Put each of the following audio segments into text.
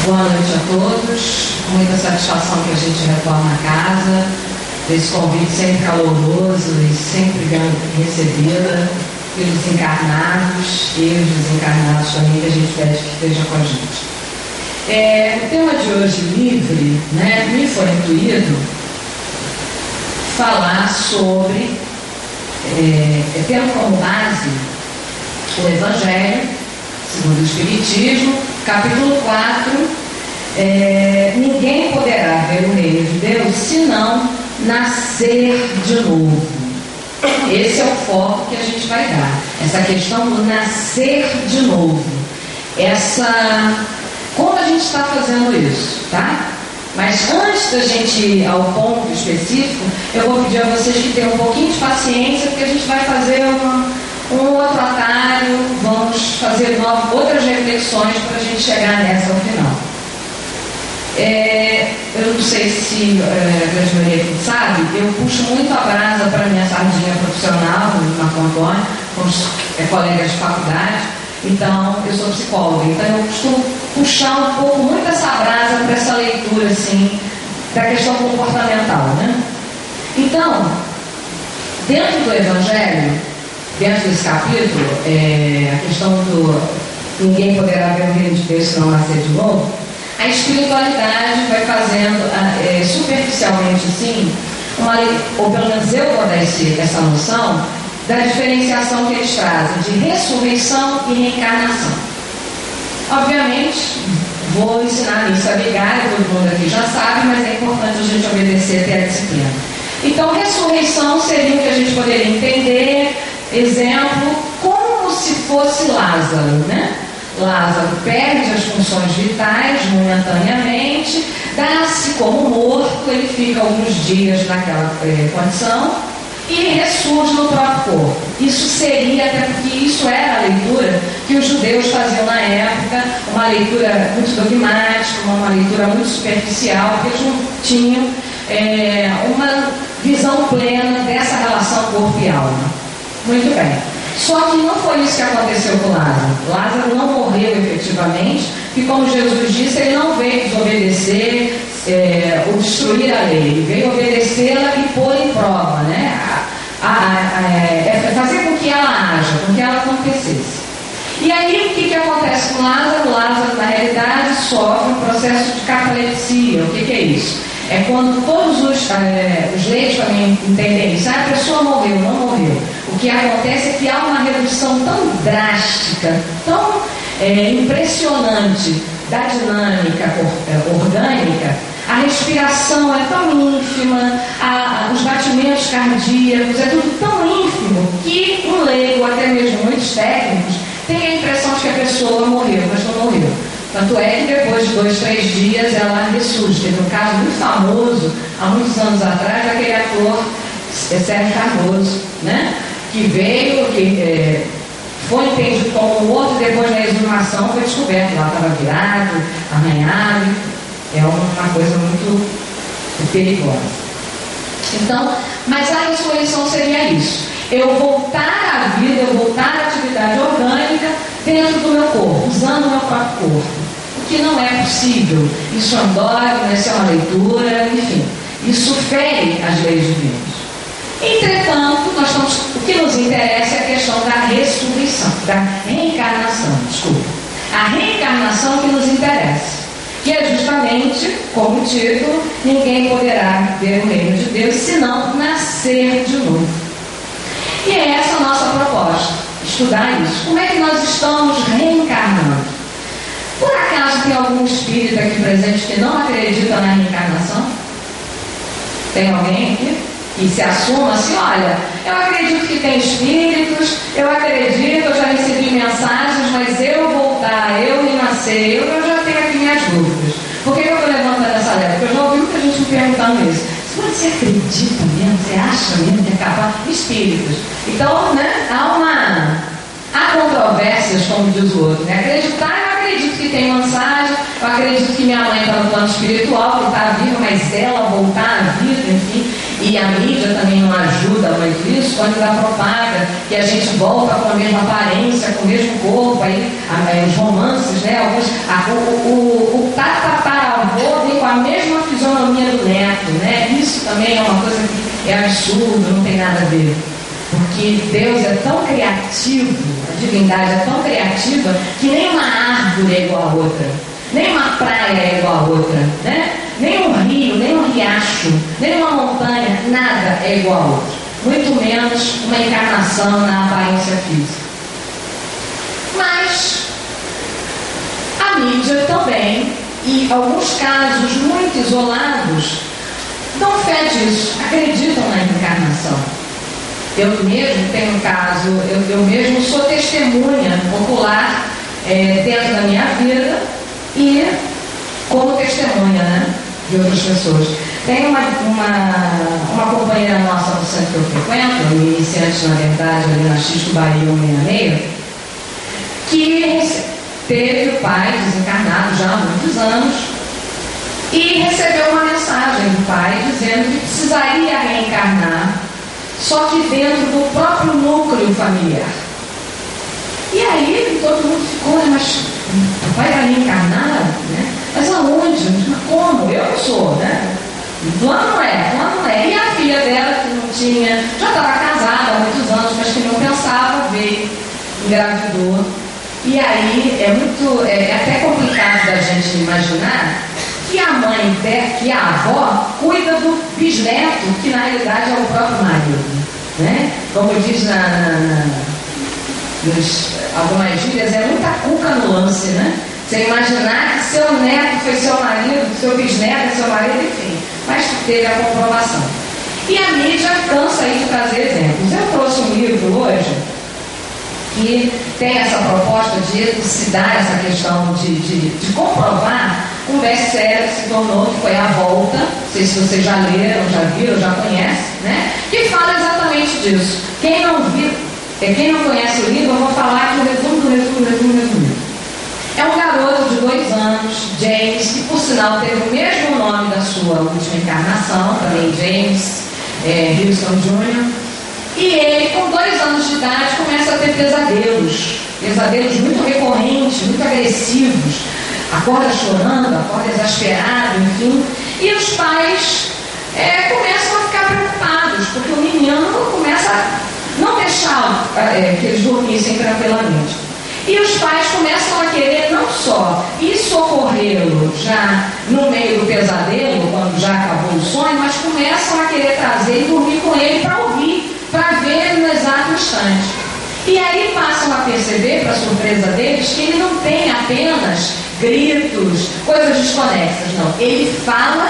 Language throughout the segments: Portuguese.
Boa noite a todos. Muita satisfação que a gente retorna a casa. Esse convite sempre caloroso e sempre bem recebida pelos encarnados e os desencarnados também, que a gente pede que esteja com a gente. O tema de hoje, livre, me foi intuído falar sobre, tendo como base o Evangelho segundo o Espiritismo, capítulo 4, ninguém poderá ver o reino de Deus senão nascer de novo. Esse é o foco que a gente vai dar, essa questão do nascer de novo. Como a gente está fazendo isso, tá? Mas antes da gente ir ao ponto específico, eu vou pedir a vocês que tenham um pouquinho de paciência, porque a gente vai fazer um outro atalho, vamos fazer outras reflexões para a gente chegar nessa ao final. Eu não sei se a grande maioria aqui sabe, eu puxo muito a brasa para a minha sardinha profissional, no Marco Antônio, com os colegas de faculdade. Então, eu sou psicóloga, então eu costumo puxar um pouco muito essa brasa para essa leitura, assim, da questão comportamental, né? Então, dentro do Evangelho, dentro desse capítulo, a questão do ninguém poderá ver o reino de Deus se não nascer de novo, a espiritualidade vai fazendo, superficialmente assim, ou pelo menos eu vou dar essa noção, da diferenciação que eles trazem de ressurreição e reencarnação. Obviamente, vou ensinar isso a vigária, todo mundo aqui já sabe, mas é importante a gente obedecer até a disciplina. Então, ressurreição seria o que a gente poderia entender, exemplo, como se fosse Lázaro, né? Lázaro perde as funções vitais momentaneamente, dá-se como morto, ele fica alguns dias naquela condição e ressurge no próprio corpo. Isso seria, até porque isso era a leitura que os judeus faziam na época, uma leitura muito dogmática, uma leitura muito superficial, porque eles não tinham uma visão plena dessa relação corpo e alma. Muito bem. Só que não foi isso que aconteceu com Lázaro. Lázaro não morreu efetivamente, e como Jesus disse, ele não veio desobedecer ou destruir a lei, ele veio obedecê-la e pôr em prova, né? Fazer com que ela haja, com que ela acontecesse. E aí o que acontece com Lázaro? Lázaro, na realidade, sofre um processo de catalepsia. O que é isso? É quando todos os leigos também entendem isso. A pessoa morreu, não morreu. O que acontece é que há uma redução tão drástica, tão impressionante da dinâmica orgânica, a respiração é tão ínfima, os batimentos cardíacos, é tudo tão ínfimo que um leigo, até mesmo muitos técnicos, tem a impressão de que a pessoa morreu, mas não morreu. Tanto é que depois de 2, 3 dias ela ressurge. Teve um caso muito famoso, há muitos anos atrás, daquele ator Sérgio Cardoso, né? Que veio, que foi entendido como morto, e depois da exumação foi descoberto. Lá estava virado, arranhado. É uma coisa muito perigosa. Então, mas a ressurreição seria isso. Eu voltar à vida, eu voltar à atividade orgânica dentro do meu corpo, usando o meu próprio corpo. O que não é possível. Isso é um dogma, isso é uma leitura, enfim. Isso fere as leis divinas. Entretanto, o que nos interessa é a questão da ressurreição, da reencarnação, desculpa. A reencarnação que nos interessa, que é justamente, como título, ninguém poderá ver o reino de Deus senão nascer de novo. E é essa a nossa proposta, estudar isso. Como é que nós estamos reencarnando? Por acaso tem algum espírito aqui presente que não acredita na reencarnação? Tem alguém aqui? E se assuma assim, olha, eu acredito que tem espíritos, eu acredito, eu já recebi mensagens, mas eu voltar, eu renascer, eu já tenho aqui minhas dúvidas. Por que eu estou levantando essa leva? Porque eu já ouvi muita gente me perguntando isso. Você acredita mesmo? Você acha mesmo que é capaz? Espíritos. Então, né, há controvérsias, como diz o outro, né? Acreditar, eu acredito que tem mensagem, eu acredito que minha mãe está no plano espiritual, que está viva, mas ela voltar à vida, enfim. E a mídia também não ajuda muito isso, quando ela propaga que que a gente volta com a mesma aparência, com o mesmo corpo, aí os romances, né? O tataravô vem com a mesma fisionomia do neto, né? Isso também é uma coisa que é absurdo, não tem nada a ver. Porque Deus é tão criativo, a divindade é tão criativa, que nem uma árvore é igual a outra, nem uma praia é igual a outra, né? Nem um rio, nem um riacho, nem uma montanha, nada é igual a outro. Muito menos uma encarnação na aparência física. Mas a mídia também, e alguns casos muito isolados, dão fé disso, acreditam na encarnação. Eu mesmo tenho um caso, eu mesmo sou testemunha popular dentro da minha vida e como testemunha, né, de outras pessoas. Tem uma companheira nossa no centro que eu frequento, iniciante na verdade, ali na X do Bahia 166, que teve o pai desencarnado já há muitos anos e recebeu uma mensagem do pai dizendo que precisaria reencarnar, só que dentro do próprio núcleo familiar. E aí todo mundo ficou, mas o pai vai reencarnar? Né? Mas aonde? Mas como? Eu não sou, né? Fulano não é. E a filha dela, que não tinha, já estava casada há muitos anos, mas que não pensava, veio, engravidou. E aí é até complicado da gente imaginar que a mãe, que a avó, cuida do bisneto, que na realidade é o próprio marido. Né? Como diz algumas gírias, é muita cuca no lance, né? Você imaginar que seu neto foi seu marido, seu bisneto é seu marido, enfim. Mas teve a comprovação. E a mídia cansa aí de trazer exemplos. Eu trouxe um livro hoje que tem essa proposta de elucidar essa questão de comprovar um best-seller que se tornou, que foi A Volta, não sei se vocês já leram, já viram, já conhecem, né? Que fala exatamente disso. Quem não conhece o livro, eu vou falar aqui o resumo. É um garoto de 2 anos, James, que por sinal teve o mesmo nome da sua última encarnação, também James Houston Jr. E ele, com 2 anos de idade, começa a ter pesadelos muito recorrentes, muito agressivos. Acorda chorando, acorda exasperado, enfim. E os pais começam a ficar preocupados, porque o menino começa a não deixar que eles dormissem tranquilamente. E os pais começam a querer não só ir socorrê-lo já no meio do pesadelo, quando já acabou o sonho, mas começam a querer trazer e dormir com ele para ouvir, para ver no exato instante. E aí passam a perceber, para surpresa deles, que ele não tem apenas gritos, coisas desconexas, não. Ele fala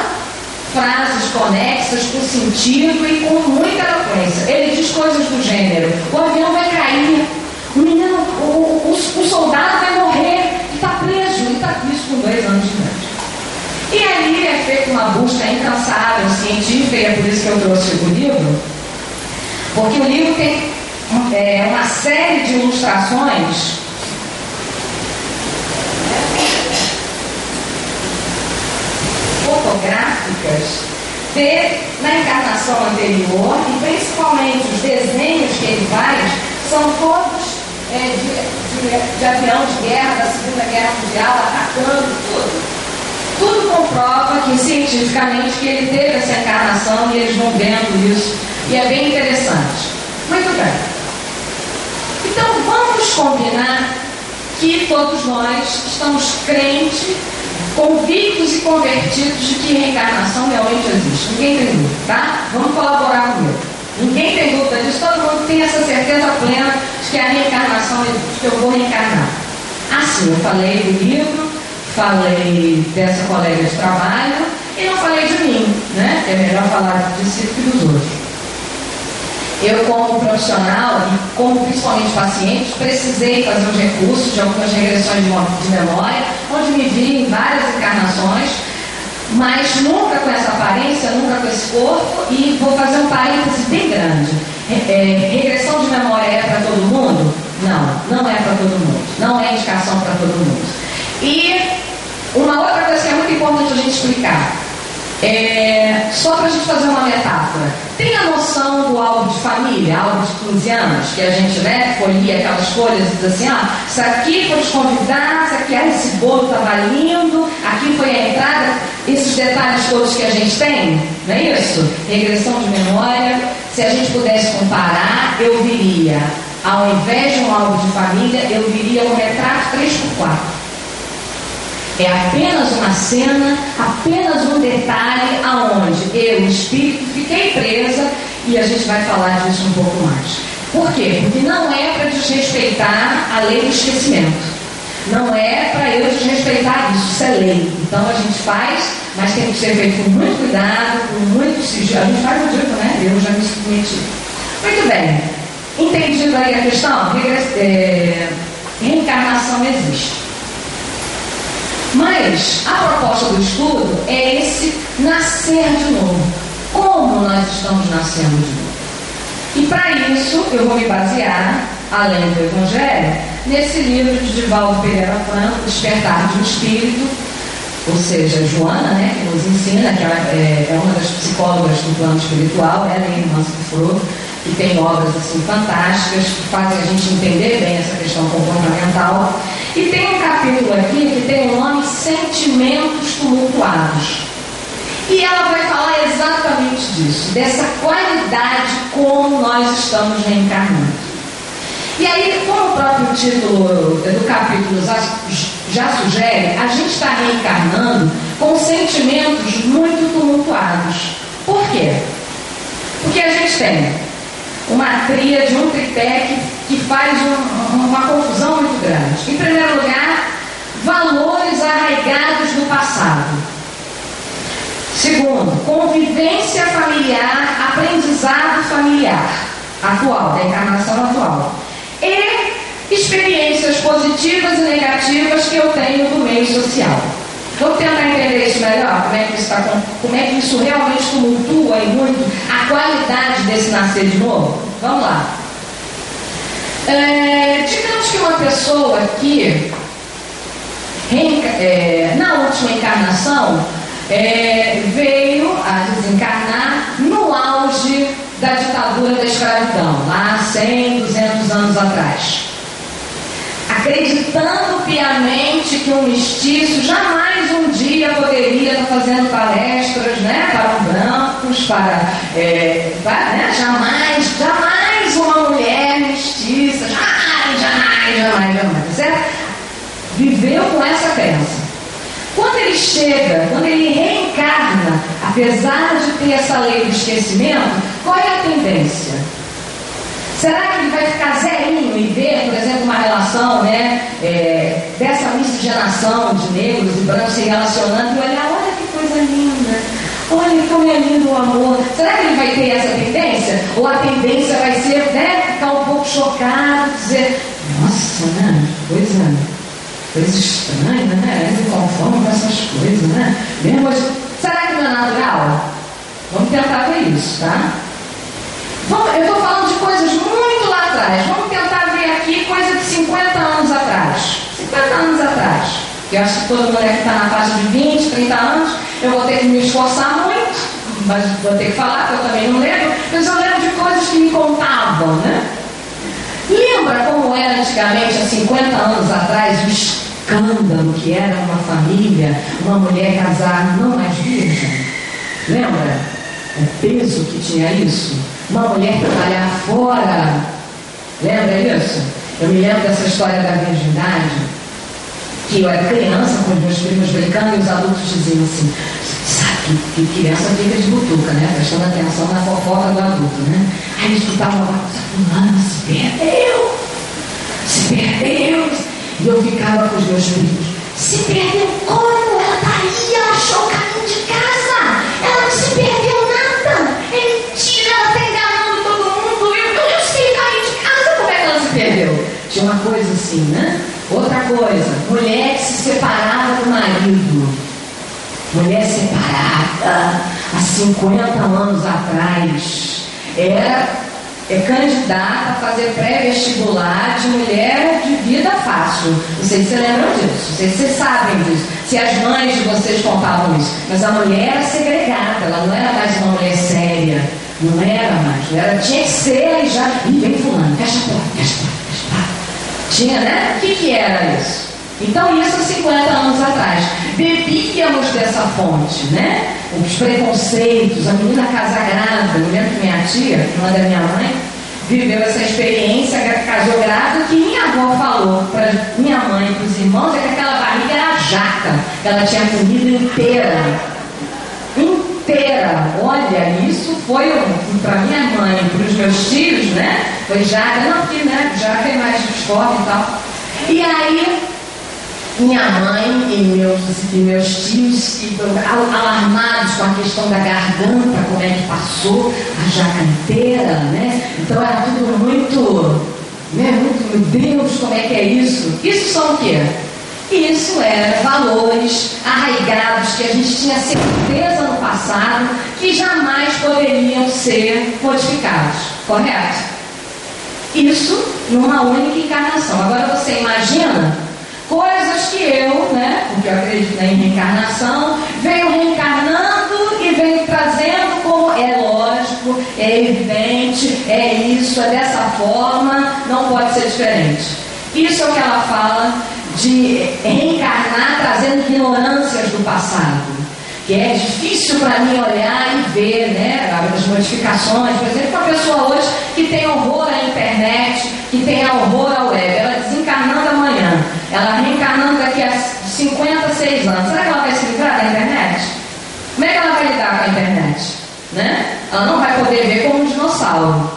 frases conexas com sentido e com muita eloquência. Ele diz coisas do gênero: o avião vai cair, o menino, o soldado vai morrer, e está preso, e está isso com 2 anos de idade. E aí é feita uma busca incansável científica, e é por isso que eu trouxe o livro, porque o livro tem uma série de ilustrações fotográficas na encarnação anterior, e principalmente os desenhos que ele faz são todos de avião de guerra, da Segunda Guerra Mundial, atacando tudo comprova que cientificamente que ele teve essa encarnação, e eles vão vendo isso, e é bem interessante. Muito bem. Então vamos combinar que todos nós estamos crentes, convictos e convertidos de que reencarnação realmente existe. Ninguém tem dúvida, tá? Vamos colaborar comigo. Ninguém tem dúvida disso, todo mundo tem essa certeza plena de que a reencarnação existe, que eu vou reencarnar. Assim, eu falei do livro, falei dessa colega de trabalho e não falei de mim, né? É melhor falar de si que dos outros. Eu, como profissional e como principalmente paciente, precisei fazer uns recursos de algumas regressões de memória, onde me vi em várias encarnações, mas nunca com essa aparência, nunca com esse corpo, e vou fazer um parêntese bem grande. Regressão de memória é para todo mundo? Não, não é para todo mundo. Não é indicação para todo mundo. E uma outra coisa que é muito importante a gente explicar. Só para a gente fazer uma metáfora, tem a noção do álbum de família, álbum de 15 anos, que a gente folhia aquelas folhas e diz assim, isso aqui foi os convidados, aqui esse bolo estava lindo, aqui foi a entrada, esses detalhes todos que a gente tem, não é isso? Regressão de memória. Se a gente pudesse comparar, eu viria, ao invés de um álbum de família, eu viria um retrato 3x4. É apenas uma cena, apenas um detalhe aonde eu, o espírito, fiquei presa, e a gente vai falar disso um pouco mais. Por quê? Porque não é para desrespeitar a lei do esquecimento. Não é para eu desrespeitar isso, isso é lei. Então a gente faz, mas tem que ser feito com muito cuidado, com muito sigilo. A gente faz o dito, né? Eu já me submeti. Muito bem. Entendido aí a questão? Reencarnação existe. Mas a proposta do estudo é esse nascer de novo. Como nós estamos nascendo de novo? E para isso eu vou me basear, além do Evangelho, nesse livro de Divaldo Pereira Franco, Despertar de um Espírito, ou seja, Joana, né, que nos ensina, que ela é uma das psicólogas do plano espiritual, ela é irmã Sufro, que tem obras assim fantásticas, que fazem a gente entender bem essa questão comportamental. E tem um capítulo aqui que tem o nome Sentimentos Tumultuados. E ela vai falar exatamente disso, dessa qualidade como nós estamos reencarnando. E aí, como o próprio título do capítulo já sugere, a gente está reencarnando com sentimentos muito tumultuados. Por quê? Porque a gente tem uma tríade, um tripé que faz uma confusão muito grande. Em primeiro lugar, valores arraigados no passado. Segundo, convivência familiar, aprendizado familiar atual, da encarnação atual. E experiências positivas e negativas que eu tenho do meio social. Vamos tentar entender isso melhor? Como é que isso realmente tumultua e muito a qualidade desse nascer de novo? Vamos lá. Digamos que uma pessoa que na última encarnação veio a desencarnar no auge da ditadura da escravidão, lá 100, 200 anos atrás. Acreditando piamente que um mestiço jamais um dia poderia estar fazendo palestras, né, para brancos, jamais uma mulher mestiça, jamais, certo? Viveu com essa crença. Quando ele reencarna, apesar de ter essa lei do esquecimento, qual é a tendência? Será que ele vai ficar zerinho e ver, por exemplo, uma relação, né, dessa miscigenação de negros e brancos se relacionando e olhar, olha que coisa linda, olha como é lindo o amor. Será que ele vai ter essa tendência? Ou a tendência vai ser, né, ficar um pouco chocado, dizer, nossa, né, coisa estranha, né, eu me conformo com essas coisas, né? Será que não é natural? Vamos tentar ver isso, tá? Eu estou falando de coisas muito lá atrás. Vamos tentar ver aqui coisa de 50 anos atrás. 50 anos atrás. Eu acho que todo mundo aqui está na faixa de 20, 30 anos. Eu vou ter que me esforçar muito, mas vou ter que falar, porque eu também não lembro. Mas eu lembro de coisas que me contavam, né? Lembra como era antigamente, há 50 anos atrás, o escândalo que era uma família, uma mulher casar não mais virgem? Lembra? O peso que tinha isso? Uma mulher trabalhar fora. Lembra isso? Eu me lembro dessa história da virgindade, que eu era criança com os meus primos brincando e os adultos diziam assim, sabe que criança fica de butuca, né? Prestando atenção na fofoca do adulto, né? Aí eles escutavam uma coisa, fulano se perdeu. E eu ficava com os meus primos, se perdeu como? Ela daí, ela achou o caminho de casa, ela não se perdeu nada, é mentira, ela está enganando todo mundo, eu sei o caminho de casa, como é que ela se perdeu? Tinha uma coisa assim, né? Outra coisa, mulher que se separava do marido, mulher separada há 50 anos atrás, era candidata a fazer pré-vestibular de mulher de vida fácil. Não sei se vocês lembram disso, não sei se vocês sabem disso, se as mães de vocês contavam isso. Mas a mulher era segregada, ela não era mais uma mulher séria, não era mais. Ela tinha que ser e já. Ih, vem fulano, fecha a porta, fecha a porta, fecha a porta. Tinha, né? O que era isso? Então, isso há 50 anos atrás. Bebíamos dessa fonte, né? Os preconceitos, a menina casagrávida. Eu lembro que minha tia, irmã da minha mãe, viveu essa experiência, casou grávida, que minha avó falou para minha mãe e para os irmãos, é que aquela barriga era jaca, que ela tinha comido inteira. Inteira. Olha, isso foi para minha mãe, para os meus tios, né? Foi jaca, não, porque né, jaca é mais disforme e tal. E aí, minha mãe e meus tios alarmados com a questão da garganta, como é que passou a jaca inteira, né? Então era tudo muito, né? Muito, meu Deus, como é que é isso? Isso são o quê? Isso eram valores arraigados que a gente tinha certeza no passado que jamais poderiam ser modificados, correto? Isso numa única encarnação. Agora você imagina coisas que eu, né, porque eu acredito em reencarnação, venho reencarnando e venho trazendo como é lógico, é evidente, é isso, é dessa forma, não pode ser diferente. Isso é o que ela fala de reencarnar trazendo ignorâncias do passado, que é difícil para mim olhar e ver, né, as modificações. Por exemplo, uma pessoa hoje que tem horror à internet, que tem horror à web, ela desencarnando amanhã, ela reencarnando daqui a 56 anos, será que ela vai se livrar da internet? Como é que ela vai lidar com a internet? Né? Ela não vai poder ver como um dinossauro,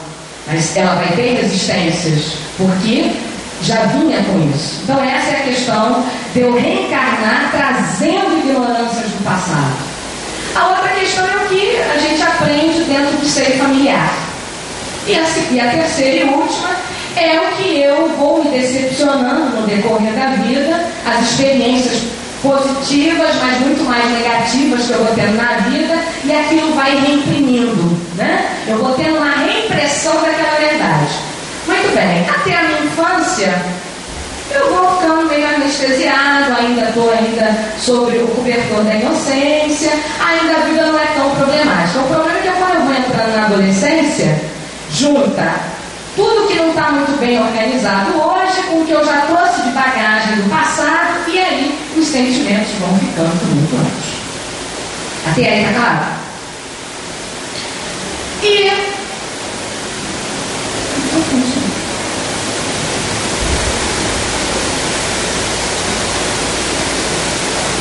mas ela vai ter resistências, porque já vinha com isso. Então essa é a questão de eu reencarnar trazendo ignorâncias do passado. A outra questão é o que a gente aprende dentro do seio familiar. E a terceira e última é o que eu vou me decepcionando no decorrer da vida, as experiências positivas, mas muito mais negativas que eu vou tendo na vida, e aquilo vai reimprimindo, né? Eu vou tendo uma reimpressão daquela verdade. Muito bem, até a minha infância, eu vou ficando meio anestesiado, ainda estou sobre o cobertor da inocência, ainda a vida não é tão problemática. O problema é que quando eu vou entrando na adolescência, junta tudo que não está muito bem organizado hoje com o que eu já trouxe de bagagem do passado, e aí os sentimentos vão ficando muito altos. Até aí, tá claro? E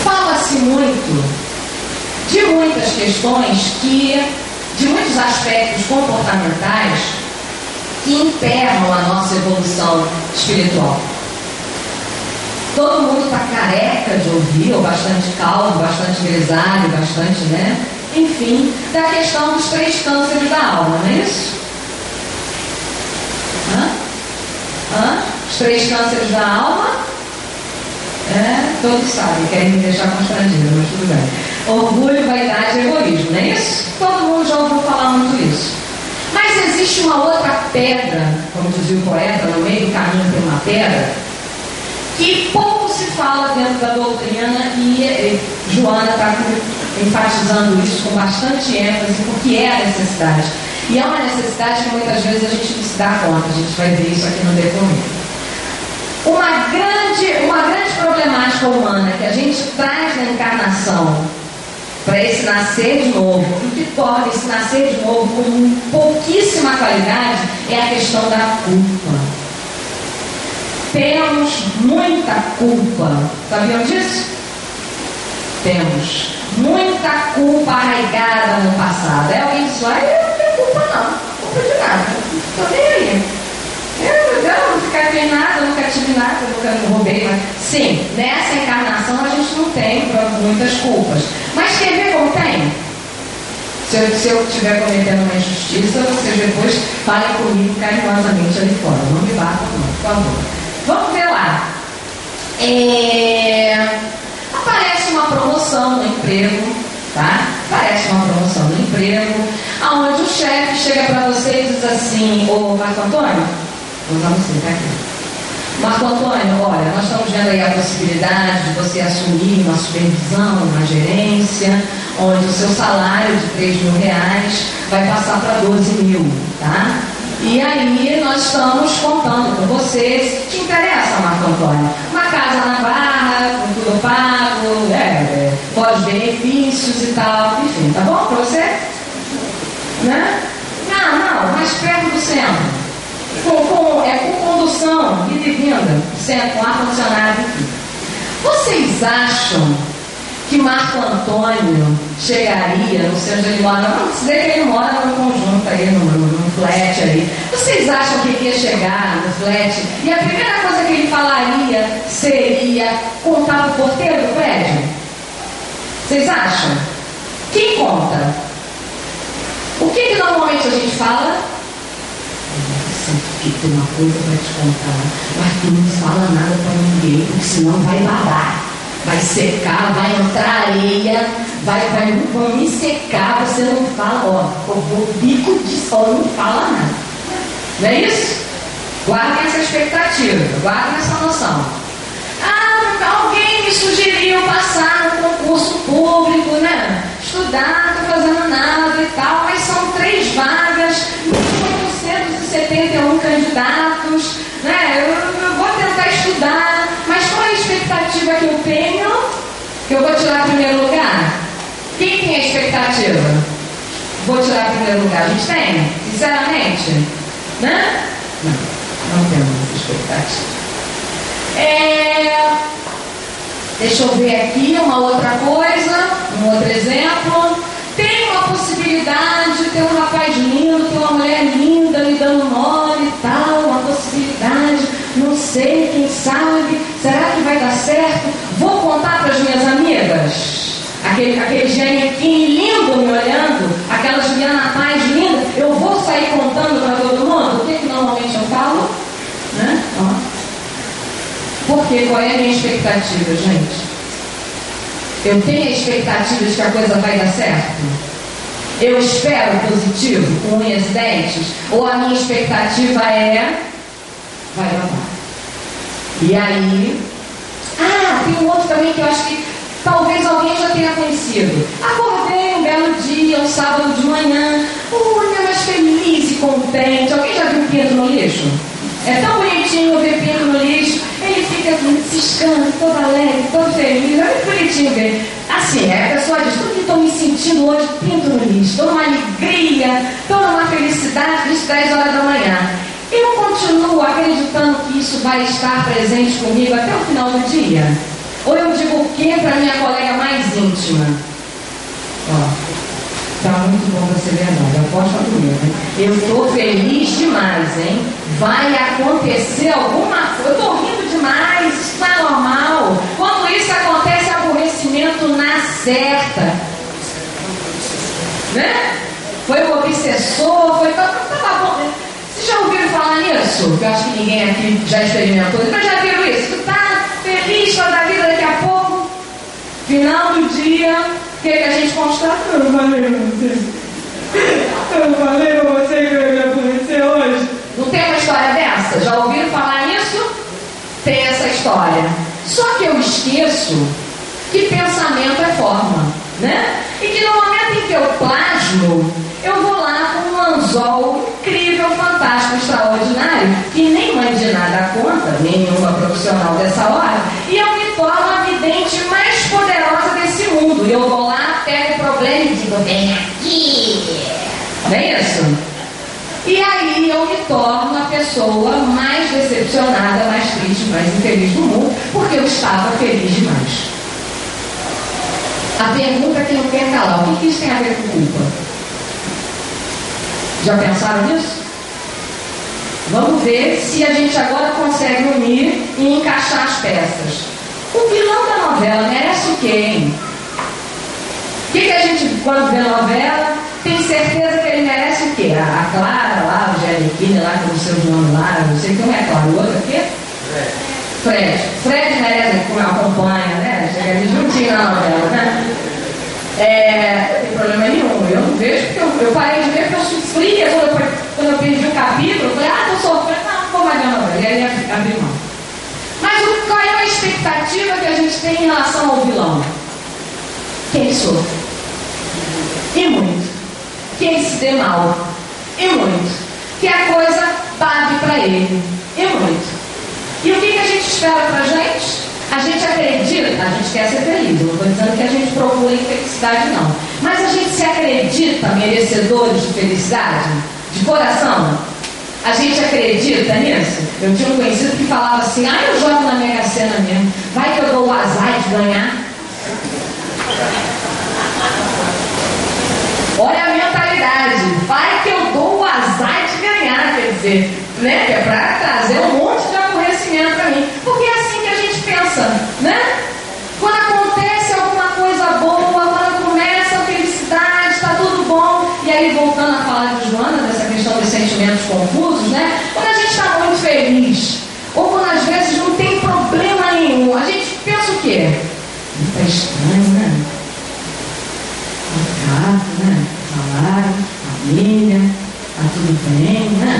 fala-se muito de muitas questões de muitos aspectos comportamentais que emperram a nossa evolução espiritual. Todo mundo está careca de ouvir, ou bastante calvo, bastante grisalho, bastante, né? Enfim, da questão dos 3 cânceres da alma, não é isso? Os 3 cânceres da alma, todos sabem, querem me deixar constrangido, mas tudo bem. Orgulho, vaidade e egoísmo, não é isso? Todo mundo já ouviu falar muito isso. Mas existe uma outra pedra, como dizia o poeta, no meio do caminho tem uma pedra, que pouco se fala dentro da doutrina, e Joana está enfatizando isso com bastante ênfase, porque é a necessidade. E é uma necessidade que muitas vezes a gente não se dá conta, a gente vai ver isso aqui no decorrer. Uma grande problemática humana que a gente traz na encarnação para esse nascer de novo, o que torna esse nascer de novo com pouquíssima qualidade, é a questão da culpa. Temos muita culpa. Sabiam disso? Temos muita culpa arraigada no passado. É alguém que diz, eu não tenho culpa não, culpa de nada, estou nem aí. Eu não ficar sem nada, eu nunca tive nada, eu nunca roubei, mas sim, nessa encarnação a gente não tem muitas culpas. Mas quer ver como tem? Se eu estiver cometendo uma injustiça, vocês depois falem comigo carinhosamente ali fora. Não me batam não, por favor. Vamos ver lá. Aparece uma promoção no emprego, tá? Aparece uma promoção no emprego, onde o chefe chega para você e diz diz assim: ô Marco Antônio, vamos sentar aqui. Marco Antônio, olha, nós estamos vendo aí a possibilidade de você assumir uma supervisão, uma gerência, onde o seu salário de R$3.000 vai passar para 12.000, tá? E aí nós estamos contando com você, se te interessa, Marco Antônio, uma casa na Barra, com tudo pago, fora os benefícios e tal, enfim, tá bom para você? Né? Não, mais perto do centro. Com condução, ida e vinda, com ar-condicionado aqui. Vocês acham que Marco Antônio chegaria no centro onde ele mora? Vamos dizer que ele mora num conjunto aí, num flat aí. Vocês acham que ele ia chegar no flat e a primeira coisa que ele falaria seria contar o porteiro do prédio? Vocês acham? Quem conta? O que normalmente a gente fala? Que tem uma coisa para te contar, mas tu não fala nada para ninguém, porque senão vai babar, vai secar, vai entrar areia, vão me secar, você não fala, o bico de sol não fala nada. Não é isso? Guardem essa expectativa, guardem essa noção. Alguém me sugeriu passar no concurso público, né? Estudar, não estou fazendo nada e tal, mas são 3 vagas, 1.871 candidatos, né? Eu vou tentar estudar, mas qual é a expectativa que eu tenho? Que eu vou tirar primeiro lugar? Quem tem a expectativa? Vou tirar primeiro lugar? A gente tem? Sinceramente? Né? Não temos expectativa. Deixa eu ver aqui uma outra coisa, um outro exemplo. Tem uma possibilidade de ter um rapaz lindo, ter uma mulher linda me dando mole e tal, uma possibilidade, não sei, quem sabe, será que vai dar certo? Vou contar para as minhas amigas, aquele genequim lindo me olhando, aquela Juliana Paz linda, eu vou sair contando para todo mundo? O que normalmente eu falo? Né? Porque qual é a minha expectativa, gente? Eu tenho a expectativa de que a coisa vai dar certo? Eu espero positivo, com unhas e dentes? Ou a minha expectativa é vai babar? E aí... tem um outro também que eu acho que talvez alguém já tenha conhecido. Acordei um belo dia, um sábado de manhã, mais feliz e contente. Alguém já viu um pinto no lixo? É tão bonitinho ver pinto no lixo. Ele fica ciscando, todo alegre, todo feliz. É muito bonitinho ver. Assim, a pessoa diz: tudo que estou me sentindo hoje, pinto no lixo. Estou numa alegria, estou numa felicidade, isso 10 horas da manhã. Eu continuo acreditando que isso vai estar presente comigo até o final do dia? Ou eu digo o quê para minha colega mais íntima? Tá muito bom pra ser verdade, aposta comigo, hein? Eu estou feliz demais, hein? Vai acontecer alguma coisa. Eu estou rindo demais, isso não é normal. Quando isso acontece, aborrecimento na certa. Né? Foi o obsessor, foi. Tava bom. Vocês já ouviram falar nisso? Eu acho que ninguém aqui já experimentou. Mas já viram isso? Tu tá feliz toda a vida, daqui a pouco, final do dia. O que a gente constata? Eu falei pra você que vai me acontecer hoje. Não tem uma história dessa? Já ouviram falar nisso? Tem essa história. Só que eu esqueço que pensamento é forma, né? E que no momento em que eu plasmo, eu vou lá com um anzol incrível, fantástico, extraordinário, que nem mãe de nada conta, nenhuma profissional dessa hora, e eu me torno a vidente mais poderosa desse mundo. E eu vou lá, pego o problema e digo: vem aqui. Não é isso? E aí eu me torno a pessoa mais decepcionada, mais triste, mais infeliz do mundo, porque eu estava feliz demais. A pergunta que não quer calar: o que isso tem a ver com culpa? Já pensaram nisso? Vamos ver se a gente agora consegue unir e encaixar as peças. O vilão da novela merece o quê, hein? O que a gente, quando vê novela, tem certeza que ele merece o quê? A Clara lá, o Giannichini lá, com os seus nomes lá, não sei como é Clara, o outro aqui? Fred merece, como acompanha, né? Chega ali juntinho na novela, né? Não tem problema nenhum, eu não vejo, porque eu parei de ver porque eu sofria quando quando eu perdi o capítulo, eu falei, estou sofrendo, não vou mais ver a novela. E aí abri mão. Mas qual é a expectativa que a gente tem em relação ao vilão? Que ele sofre. E muito. Que ele se dê mal. E muito. Que a coisa pague para ele. E muito. E o que a gente espera pra gente? A gente acredita, a gente quer ser feliz. Eu não estou dizendo que a gente procura infelicidade, não. Mas a gente se acredita merecedores de felicidade? De coração? A gente acredita nisso? Eu tinha um conhecido que falava assim, eu jogo na Mega Sena mesmo. Vai que eu dou o azar de ganhar. Olha a mentalidade. Vai que eu dou o azar de ganhar. Quer dizer, né? Que é para trazer um monte de aborrecimento para mim. Porque é assim que a gente pensa, né? Quando acontece alguma coisa boa, quando começa a felicidade, está tudo bom. E aí, voltando a falar de Joana, dessa questão dos sentimentos confusos, né? Quando a gente está muito feliz, ou quando às vezes não tem problema nenhum, a gente pensa o quê? Está estranho, né? Casa, né? Salário, família, tá tudo bem, né?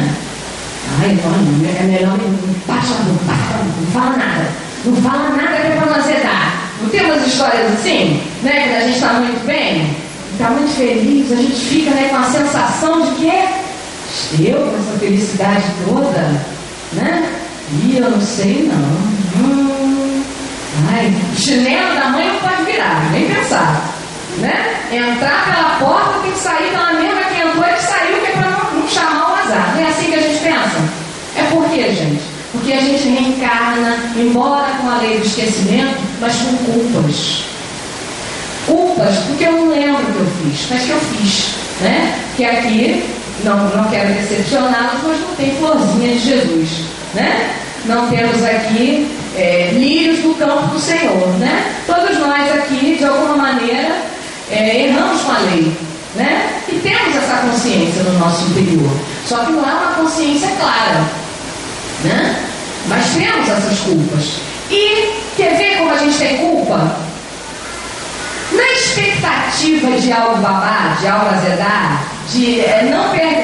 É melhor não fala nada. Não fala nada que é para não azedar. Não tem umas histórias assim, né? Quando a gente está muito bem, está muito feliz, a gente fica, né, com a sensação de que eu com essa felicidade toda, né? E eu não sei não. O chinelo da mãe não pode virar, nem pensar. Né? Entrar pela porta tem que sair pela mesma que entrou e saiu, que é para não chamar o azar. Não é assim que a gente pensa? É por quê, gente? Porque a gente reencarna, embora com a lei do esquecimento, mas com culpas. Culpas porque eu não lembro o que eu fiz, mas que eu fiz. Né? Que aqui, não quero decepcioná-los, mas não tem florzinha de Jesus. Né? Não temos aqui lírios do campo do Senhor. Né? Todos nós aqui, de alguma maneira, erramos com a lei, né? E temos essa consciência no nosso interior. Só que não é uma consciência clara, né? Mas temos essas culpas. E quer ver como a gente tem culpa? Na expectativa de algo babar, de algo azedar, de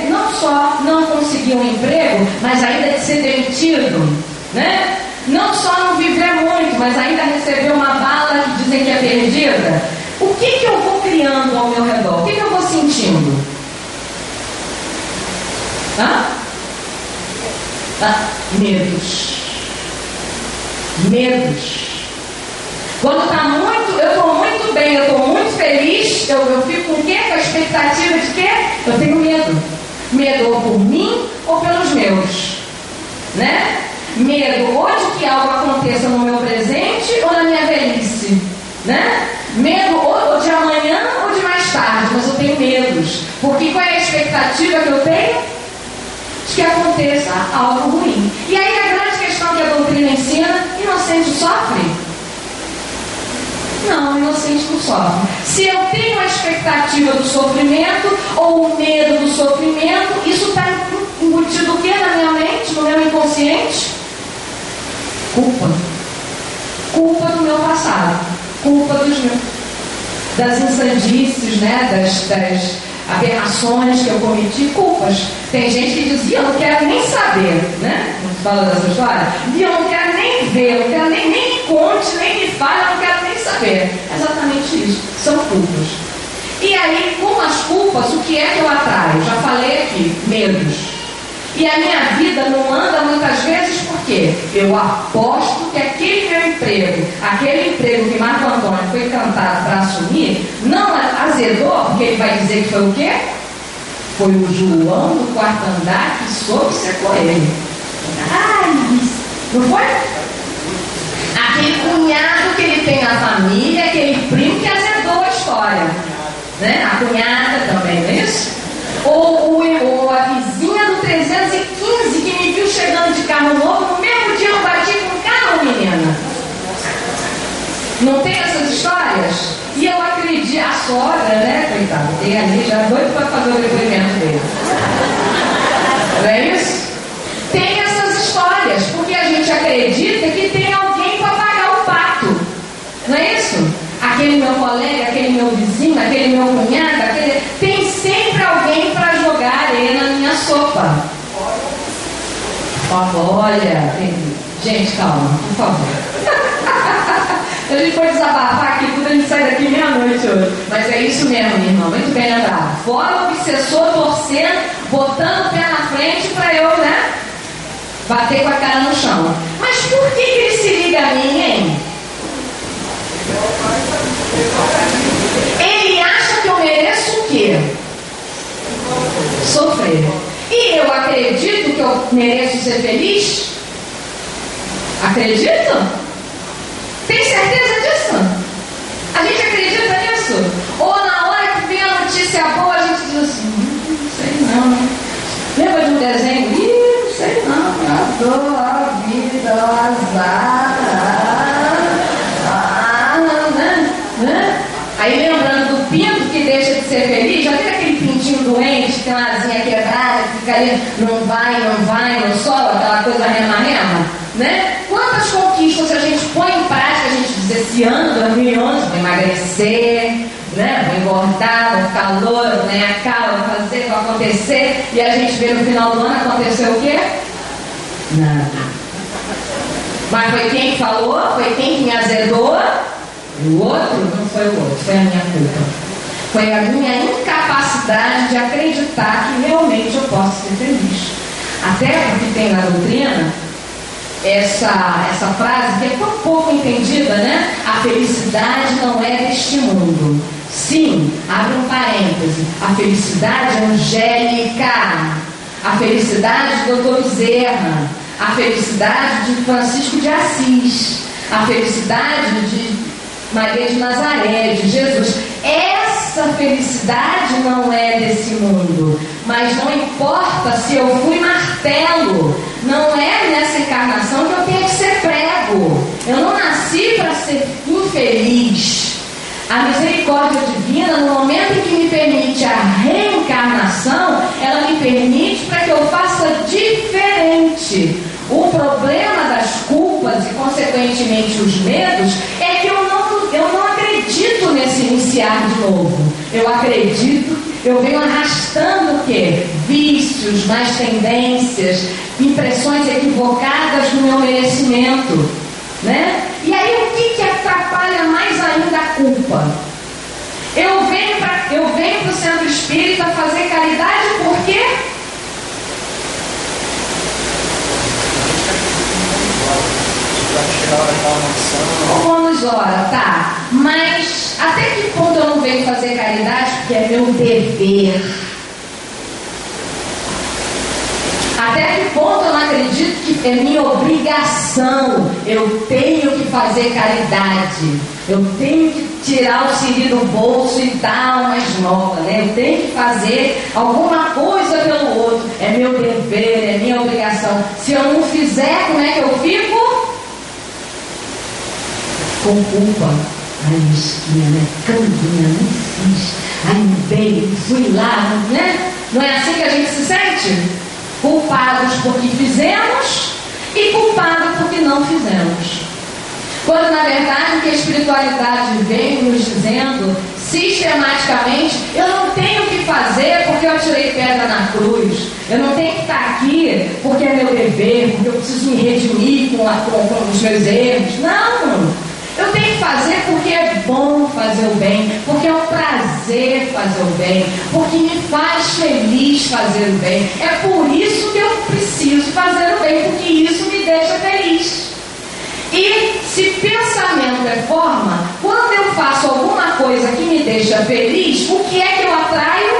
não só não conseguir um emprego, mas ainda de ser demitido, né? Não só não viver muito, mas ainda receber uma bala que dizem que é perdida. O que eu vou criando ao meu redor? O que eu vou sentindo? Medos. Quando está muito, eu estou muito bem, eu estou muito feliz, eu fico com o quê? Com a expectativa de quê? Eu tenho medo. Medo ou por mim ou pelos meus. Né? Medo ou de que algo aconteça no meu presente ou na minha velhice. Né? Medo ou de amanhã ou de mais tarde, mas eu tenho medos. Porque qual é a expectativa que eu tenho? De que aconteça algo ruim. E aí a grande questão que a doutrina ensina: inocente sofre? Não, inocente não sofre. Se eu tenho a expectativa do sofrimento ou o medo do sofrimento, isso está embutido o que na minha mente, no meu inconsciente? Culpa. Culpa do meu passado. Culpa das insandícies, né? das aberrações que eu cometi, culpas. Tem gente que dizia, eu não quero nem saber, né? Não fala dessa história? E eu não quero nem ver, eu não quero nem me conte, nem me fale, eu não quero nem saber. É exatamente isso, são culpas. E aí, com as culpas, o que é que eu atraio? Já falei aqui, medos. E a minha vida não anda muitas vezes porque eu aposto que aquele meu emprego, aquele emprego que Marco Antônio foi cantado para assumir, não azedou, porque ele vai dizer que foi o quê? Foi o João do quarto andar que soube secou ele. Não foi? Aquele cunhado que ele tem na família, aquele primo que azedou a história. Né? A cunhada também, não é isso? Ou a vizinha do 315 que me viu chegando de carro novo, no mesmo dia eu bati com o carro, menina. Não tem essas histórias? E eu acredito, a sogra, né, coitada, tem ali já doido para fazer o depoimento dele. Não é isso? Tem essas histórias, porque a gente acredita que tem alguém para pagar o pato. Não é isso? Aquele meu colega, aquele meu vizinho, aquele meu cunhado, tem sempre alguém para jogar areia na minha sopa. Olha, gente, calma, por favor. A gente pode desabafar aqui, tudo a gente sai daqui meia-noite hoje. Mas é isso mesmo, minha irmã, muito bem lembrado. Fora o obsessor torcendo, botando o pé na frente para eu, né, bater com a cara no chão. Mas por que ele se liga a mim, hein? Ele acha que eu mereço o quê? Sofrer. E eu acredito que eu mereço ser feliz? Acredito? Tem certeza disso? A gente acredita nisso? Ou na hora que vem a notícia boa, a gente diz assim, não sei não. Lembra de um desenho? Não sei não, eu adoro a vida, o azar. Né? Aí lembrando do pinto que deixa de ser feliz, já tem aquele pintinho doente, que tem uma asinha quebrada, que fica ali, não vai, não sobe, aquela coisa rema-rema, né? Quantas conquistas a gente põe em prática, a gente diz, esse ano, 2011, vou emagrecer, né? Vou engordar, vou ficar louro, vou ganhar cara, vou fazer, vou acontecer, e a gente vê no final do ano, aconteceu o quê? Nada. Mas foi quem que falou? Foi quem que me azedou? O outro não foi o outro, foi a minha culpa. Foi a minha incapacidade de acreditar que realmente eu posso ser feliz. Até porque tem na doutrina essa frase que é tão pouco entendida, né? A felicidade não é deste mundo. Sim, abre um parêntese. A felicidade angélica. A felicidade do Dr. Bezerra. A felicidade de Francisco de Assis. A felicidade de Maria de Nazaré, de Jesus. Essa felicidade não é desse mundo. Mas não importa se eu fui martelo. Não é nessa encarnação que eu tenho que ser prego. Eu não nasci para ser infeliz. A misericórdia divina, no momento em que me permite a reencarnação, ela me permite para que eu faça diferente. O problema das culpas e, consequentemente, os medos é que eu não acredito nesse iniciar de novo. Eu acredito, eu venho arrastando o quê? Vícios, más tendências, impressões equivocadas do meu merecimento, né? E aí o que atrapalha mais ainda a culpa? Eu venho para o centro espírita fazer caridade por quê? Vamos, ora, tá. Mas até que ponto eu não venho fazer caridade porque é meu dever? Até que ponto eu não acredito que é minha obrigação? Eu tenho que fazer caridade. Eu tenho que tirar o siri do bolso e dar uma esmola, né? Eu tenho que fazer alguma coisa pelo outro. É meu dever, é minha obrigação. Se eu não fizer, como é que eu fico? Com culpa. Ai, mesquinha, né? Candinha, não fiz. Ai, não veio, fui lá, né? Não é assim que a gente se sente? Culpados porque fizemos e culpados porque não fizemos. Quando na verdade o que a espiritualidade vem nos dizendo sistematicamente, eu não tenho que fazer porque eu tirei pedra na cruz. Eu não tenho que estar aqui porque é meu dever, porque eu preciso me redimir com os meus erros. Não! Eu tenho que fazer porque é bom fazer o bem, porque é um prazer fazer o bem, porque me faz feliz fazer o bem. É por isso que eu preciso fazer o bem, porque isso me deixa feliz. E se pensamento é forma, quando eu faço alguma coisa que me deixa feliz, o que é que eu atraio?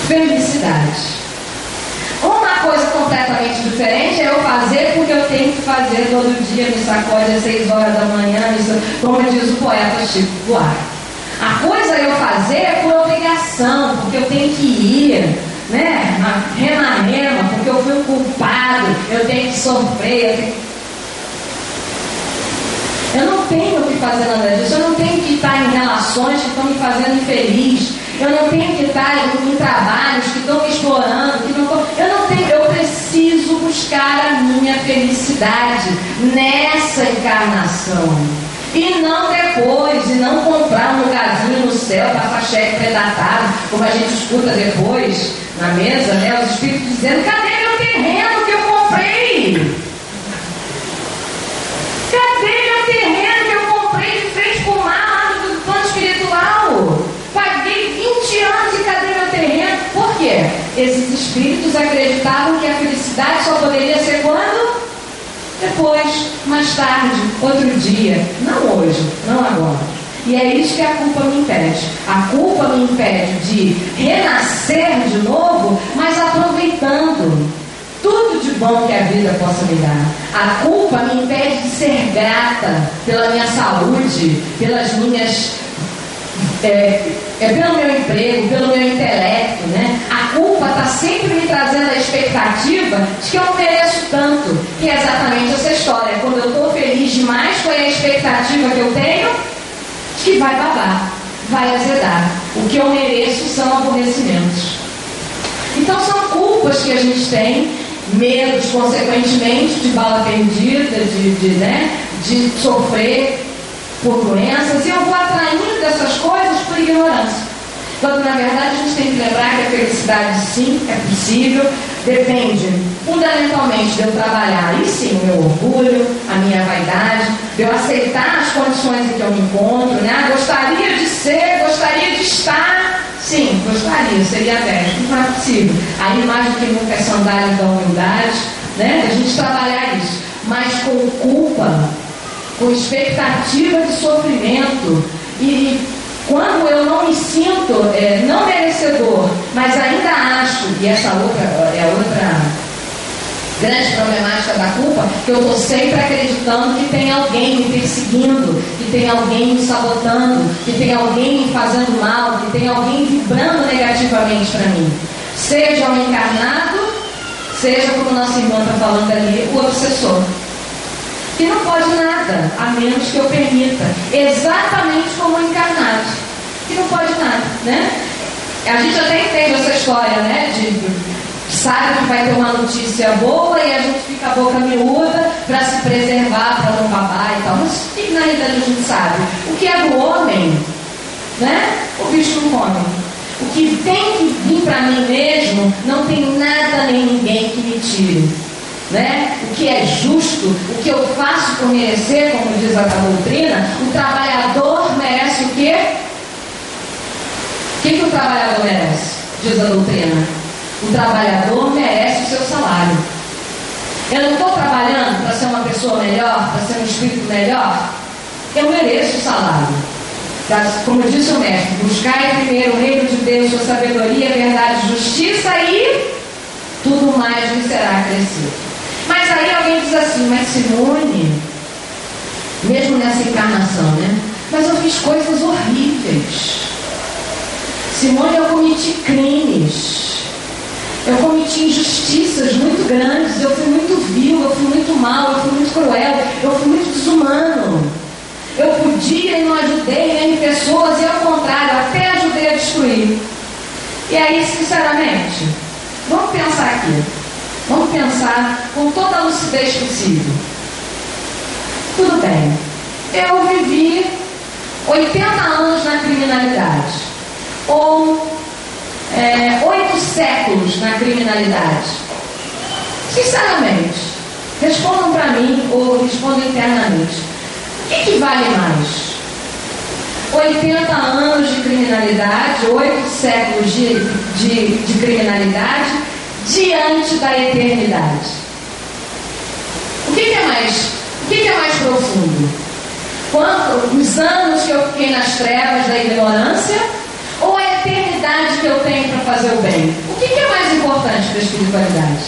Felicidade. Uma coisa completamente diferente é eu fazer porque eu tenho que fazer todo dia, me sacode às 6 horas da manhã, isso, como diz o poeta Chico Buarque. A coisa é eu fazer por obrigação, porque eu tenho que ir, né? Rema, porque eu fui o culpado, eu tenho que sofrer, eu não tenho que fazer nada disso, eu não tenho que estar em relações que estão me fazendo infeliz. Eu não tenho que estar em trabalhos que estão me explorando, eu preciso buscar a minha felicidade nessa encarnação. E não depois, e não comprar um lugarzinho no céu, passar cheque predatado, como a gente escuta depois na mesa, né? Os espíritos dizendo, cadê meu depois, mais tarde, outro dia, não hoje, não agora. E é isso que a culpa me impede. A culpa me impede de renascer de novo, mas aproveitando tudo de bom que a vida possa me dar. A culpa me impede de ser grata pela minha saúde, pelas minhas... pelo meu emprego, pelo meu intelecto, né? A culpa está sempre me trazendo a expectativa de que eu não mereço tanto, que é exatamente essa história. Quando eu estou feliz demais, qual é a expectativa que eu tenho? De que vai babar, vai azedar. O que eu mereço são aborrecimentos. Então são culpas que a gente tem, medos, consequentemente, de bala perdida, de sofrer por doenças, e eu vou atraindo dessas coisas por ignorância. Quando na verdade a gente tem que lembrar que a felicidade sim é possível, depende fundamentalmente de eu trabalhar, e sim, o meu orgulho, a minha vaidade, de eu aceitar as condições em que eu me encontro, né? Gostaria de ser, gostaria de estar, sim, gostaria, seria 10, não é possível. Aí mais do que nunca é sandália da humildade, né? A gente trabalhar isso, mas com culpa, com expectativa de sofrimento, e quando eu não me sinto não merecedor, mas ainda acho, e essa é outra grande problemática da culpa, que eu estou sempre acreditando que tem alguém me perseguindo, que tem alguém me sabotando, que tem alguém me fazendo mal, que tem alguém vibrando negativamente para mim. Seja o encarnado, seja, como o nosso irmão está falando ali, o obsessor. Que não pode nada, a menos que eu permita, exatamente como o encarnado, que não pode nada, né? A gente até entende essa história, né? Sabe que vai ter uma notícia boa e a gente fica a boca miúda para se preservar, para não babar e tal. Mas o que na realidade a gente sabe? O que é do homem, né? O bicho não come. O que tem que vir para mim mesmo, não tem nada nem ninguém que me tire. Né? O que é justo, o que eu faço por merecer, como diz a doutrina, o trabalhador merece o quê? O que o trabalhador merece? Diz a doutrina. O trabalhador merece o seu salário. Eu não estou trabalhando para ser uma pessoa melhor, para ser um espírito melhor. Eu mereço o salário. Como disse o mestre, buscai primeiro o reino de Deus, sua sabedoria, verdade, justiça, e tudo mais lhe será acrescido. Mas aí alguém diz assim, mas Simone, mesmo nessa encarnação, né? Mas eu fiz coisas horríveis. Simone, eu cometi crimes. Eu cometi injustiças muito grandes. Eu fui muito vil, eu fui muito mal, eu fui muito cruel, eu fui muito desumano. Eu podia e não ajudei nem pessoas, e ao contrário, até ajudei a destruir. E aí, sinceramente, vamos pensar aqui. Vamos pensar com toda a lucidez possível. Tudo bem. Eu vivi 80 anos na criminalidade. Ou 8 séculos na criminalidade. Sinceramente, respondam para mim ou respondam internamente. O que vale mais? 80 anos de criminalidade, 8 séculos de criminalidade, diante da eternidade. O que é mais profundo? Os anos que eu fiquei nas trevas da ignorância, ou a eternidade que eu tenho para fazer o bem? O que é mais importante para a espiritualidade?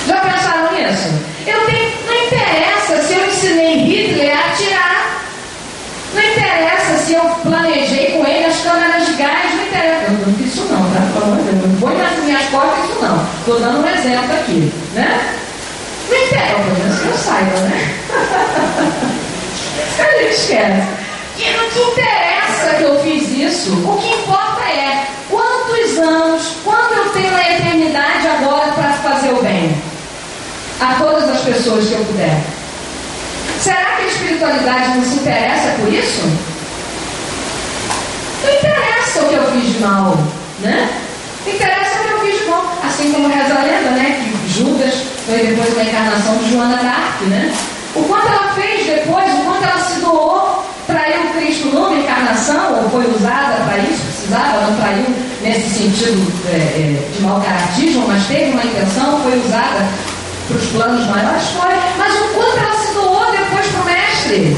Já pensaram nisso? Não interessa se eu ensinei Hitler a atirar. Não interessa se eu planejei com ele as câmeras de gás. Não interessa. Eu não fiz isso não, tá? Não põe nas minhas costas isso não. Estou dando um exemplo aqui, né? Não interessa, pelo menos que eu saiba, né? A gente esquece. E não te interessa que eu fiz isso. O que importa é quantos anos, quando eu tenho a eternidade agora para fazer o bem a todas as pessoas que eu puder. Será que a espiritualidade não se interessa por isso? Não interessa o que eu fiz de mal, né? Não interessa o que eu fiz de mal. Assim como reza a lenda, né? Que Judas foi depois da encarnação de Joana d'Arc, né? O quanto ela fez depois, o quanto ela se doou, traiu o Cristo numa encarnação, ou foi usada para isso, precisava, não traiu nesse sentido de mau caratismo, mas teve uma intenção, foi usada para os planos maiores, foi, mas o quanto ela se doou depois para o mestre.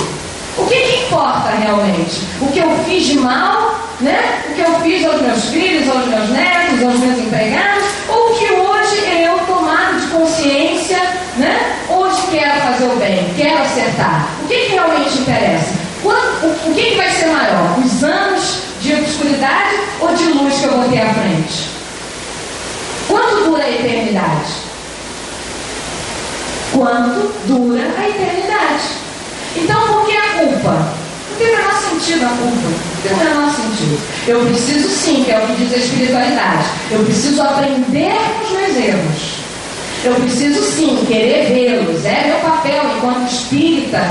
O que importa realmente? O que eu fiz de mal, né? O que eu fiz aos meus filhos, aos meus netos, aos meus empregados, ou o que hoje eu, tomado de consciência, né? Hoje quero fazer o bem, quero acertar. O que realmente interessa? O que vai ser maior? Os anos de obscuridade ou de luz que eu vou ter à frente? Quanto dura a eternidade? Quanto dura a eternidade? Então, por que a culpa? Não tem o menor sentido a culpa. Não tem o menor sentido. Eu preciso sim, que é o que diz a espiritualidade, eu preciso aprender com os meus erros. Eu preciso sim querer vê-los. É meu papel enquanto espírita,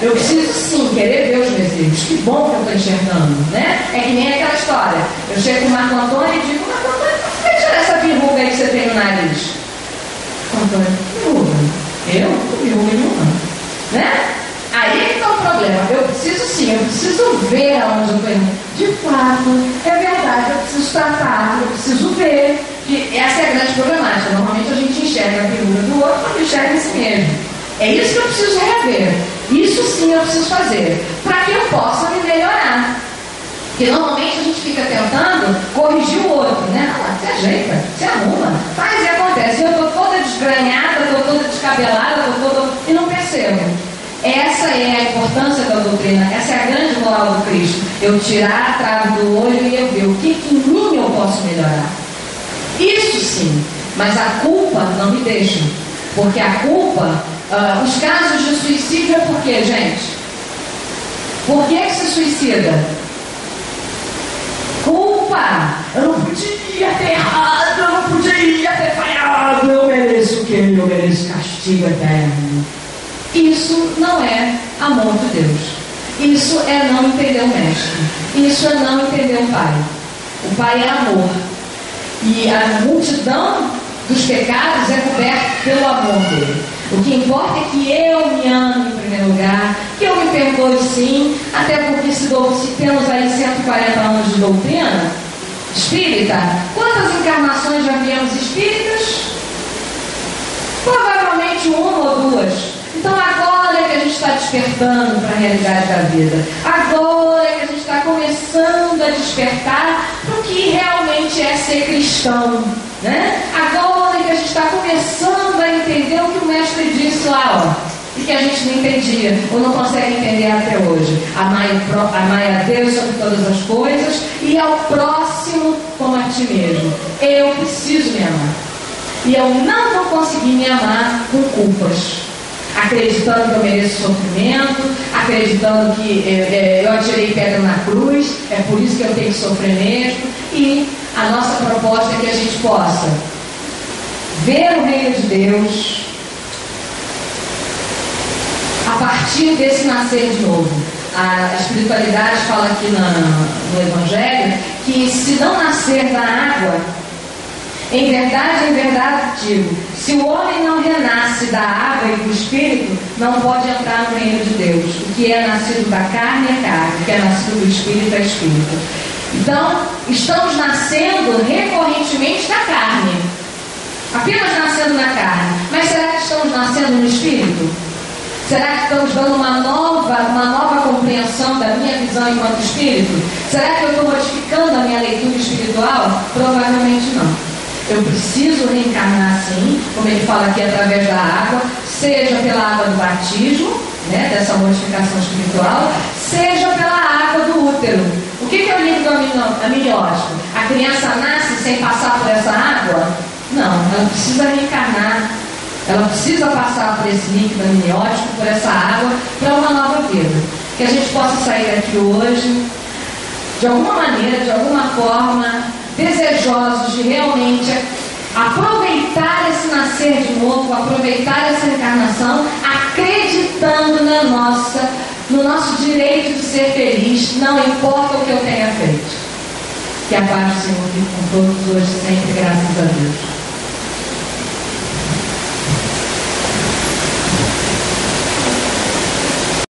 eu preciso sim querer ver os meus erros. Que bom que eu estou enxergando, né? É que nem aquela história. Eu chego com o Marco Antônio e digo: Marco Antônio, por que tirar essa verruga aí que você tem no nariz? Antônio, verruga? Eu não tenho verruga nenhuma, né? Aí que está o problema. Eu preciso sim, eu preciso ver aonde eu estou indo. De fato, é verdade, eu preciso tratar, eu preciso ver. E essa é a grande problemática. Normalmente a gente enxerga a verruga do outro, mas não enxerga em si mesmo. É isso que eu preciso rever. Isso sim eu preciso fazer, para que eu possa me melhorar. Porque normalmente a gente fica tentando corrigir o outro, né? Você ajeita, você arruma, faz e acontece. Eu estou toda desgranhada, estou toda descabelada, e não percebo. Essa é a importância da doutrina, essa é a grande moral do Cristo. Eu tirar a trave do olho e eu ver o que em mim eu posso melhorar. Isso sim, mas a culpa não me deixa. Porque a culpa, os casos de suicídio é por quê, gente? Por que se suicida? Culpa! Eu não podia ter errado, eu não podia ter falhado, eu mereço o quê? Eu mereço castigo eterno. Isso não é amor de Deus. Isso é não entender o mestre. Isso é não entender o Pai. O Pai é amor. E a multidão dos pecados é coberta pelo amor dele. O que importa é que eu me ame em primeiro lugar, que eu me perdoe sim, até porque se temos aí 140 anos de doutrina espírita, quantas encarnações já viemos espíritas? Provavelmente uma ou duas. Então agora é que a gente está despertando para a realidade da vida. Agora é que a gente está começando a despertar para o que realmente é ser cristão, né? Agora é que a gente está começando a entender o que o mestre disse lá, e que a gente não entendia, ou não consegue entender até hoje. Amai a Deus sobre todas as coisas e ao próximo como a ti mesmo. Eu preciso me amar. E eu não vou conseguir me amar com culpas. Acreditando que eu mereço sofrimento, acreditando que eu atirei pedra na cruz, é por isso que eu tenho que sofrer mesmo. E a nossa proposta é que a gente possa ver o reino de Deus a partir desse nascer de novo. A espiritualidade fala aqui no Evangelho que se não nascer da água, em verdade digo, se o homem não renasce da água e do Espírito, não pode entrar no reino de Deus. O que é nascido da carne é carne, o que é nascido do Espírito é Espírito. Então, estamos nascendo recorrentemente da carne, apenas nascendo na carne. Mas será que estamos nascendo no Espírito? Será que estamos dando uma nova compreensão da minha visão enquanto Espírito? Será que eu estou modificando a minha leitura espiritual? Provavelmente não. Eu preciso reencarnar sim, como ele fala aqui, através da água, seja pela água do batismo, né, dessa modificação espiritual, seja pela água do útero. O que é o livro do amniótico? A criança nasce sem passar por essa água? Não, ela precisa reencarnar. Ela precisa passar por esse líquido amniótico, por essa água, para uma nova vida. Que a gente possa sair daqui hoje, de alguma maneira, de alguma forma, desejosos de realmente aproveitar esse nascer de novo, aproveitar essa encarnação, acreditando no nosso direito de ser feliz, não importa o que eu tenha feito. Que a paz do Senhor fique com todos hoje, sempre, graças a Deus.